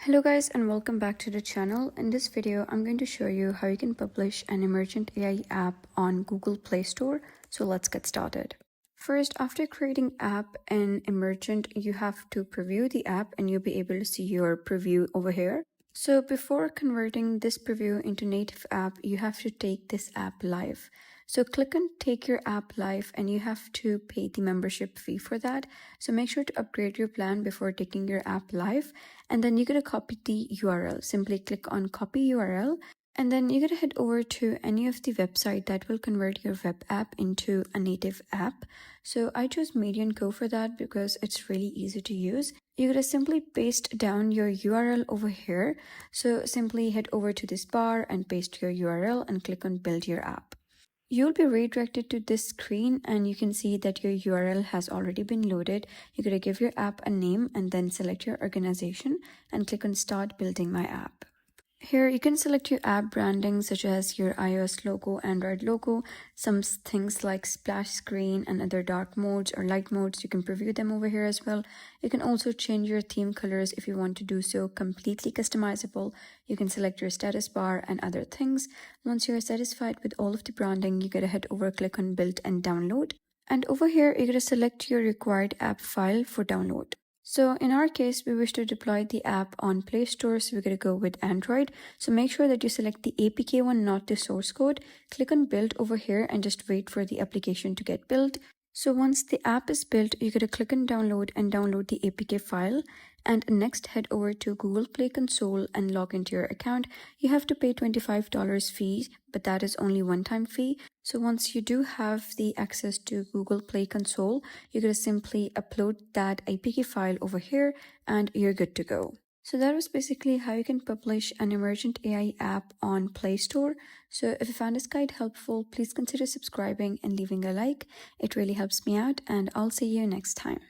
Hello guys and welcome back to the channel. In this video, I'm going to show you how you can publish an Emergent AI app on Google Play Store. So let's get started. First, after creating app in Emergent, you have to preview the app and you'll be able to see your preview over here. So before converting this preview into native app, you have to take this app live. So click on take your app live and you have to pay the membership fee for that. So make sure to upgrade your plan before taking your app live. And then you're going to copy the URL. Simply click on copy URL. And then you're going to head over to any of the website that will convert your web app into a native app. So I chose Median Co for that because it's really easy to use. You're going to simply paste down your URL over here. So simply head over to this bar and paste your URL and click on build your app. You'll be redirected to this screen and you can see that your URL has already been loaded. You're going to give your app a name and then select your organization and click on start building my app. Here you can select your app branding such as your iOS logo, Android logo, some things like splash screen and other dark modes or light modes. You can preview them over here as well. You can also change your theme colors if you want to do so, completely customizable. You can select your status bar and other things. Once you're satisfied with all of the branding, you gotta head over, click on build and download. And over here, you're gonna select your required app file for download. So in our case, we wish to deploy the app on Play Store, so we're going to go with Android. So make sure that you select the APK one, not the source code. Click on build over here and just wait for the application to get built. So once the app is built, you're going to click on download and download the APK file. And next, head over to Google Play Console and log into your account. You have to pay $25 fee, but that is only one-time fee. So once you do have the access to Google Play Console, you're going to simply upload that APK file over here and you're good to go. So that was basically how you can publish an Emergent AI app on Play Store. So if you found this guide helpful, please consider subscribing and leaving a like. It really helps me out and I'll see you next time.